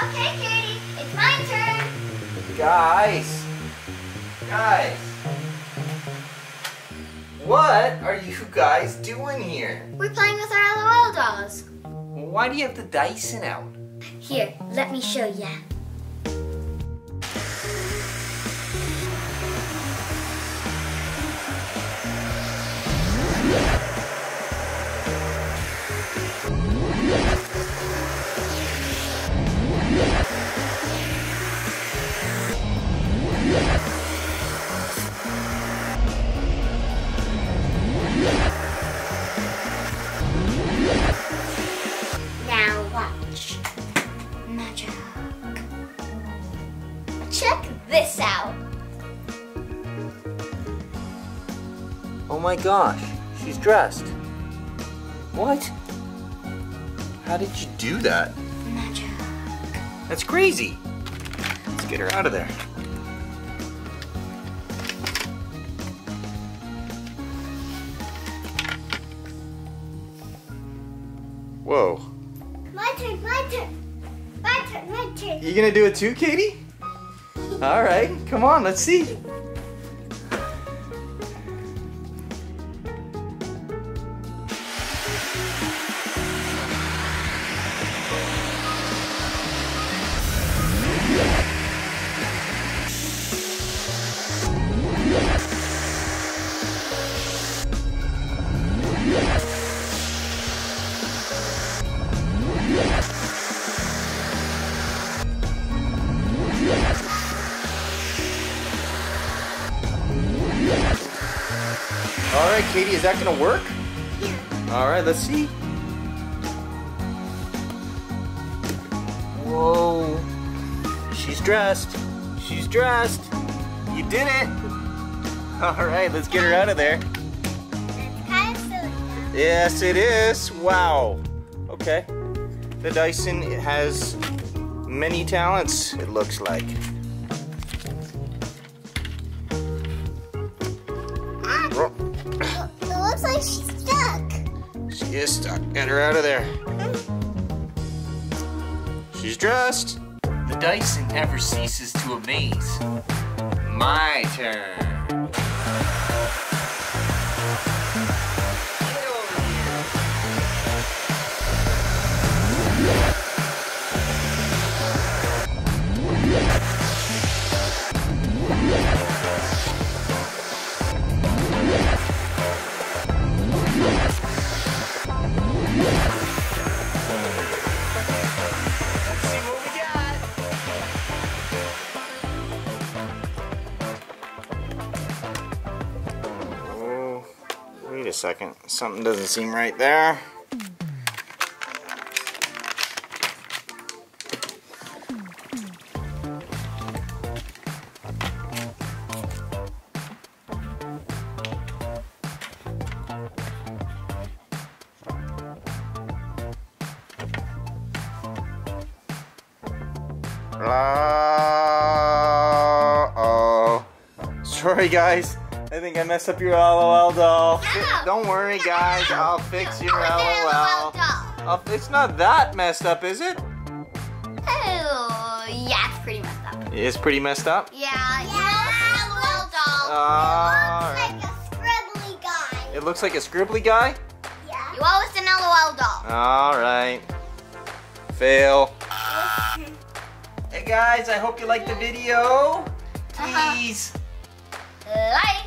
Okay, Katie, it's my turn. Guys! What are you guys doing here? We're playing with our LOL dolls. Why do you have the Dyson out? Here, let me show ya. Now watch. Magic. Check this out. Oh my gosh, she's dressed. What? How did you do that? Magic. That's crazy. Let's get her out of there. Whoa. My turn, my turn. My turn, my turn. You gonna do it too, Katie? All right, come on, let's see. All right, Katie, is that gonna work? Yeah. All right, let's see. Whoa. She's dressed. She's dressed. You did it. All right, let's get her out of there. It's kind of silly. Yes, it is. Wow. Okay. The Dyson has many talents, it looks like. It looks like she's stuck. She is stuck. Get her out of there. She's dressed. The Dyson never ceases to amaze. My turn. Get over Let's see what we got. Oh, wait a second. Something doesn't seem right there. Uh-oh. Sorry guys, I think I messed up your LOL doll. No. Don't worry guys, I'll fix your That was an LOL. doll. It's not that messed up, is it? Oh, yeah, it's pretty messed up. It is pretty messed up? Yeah, you know it's an LOL doll. Alright. Like a scribbly guy. It looks like a scribbly guy? Yeah. You always an LOL doll. Alright. Fail. Hey guys, I hope you liked the video. Please. Like.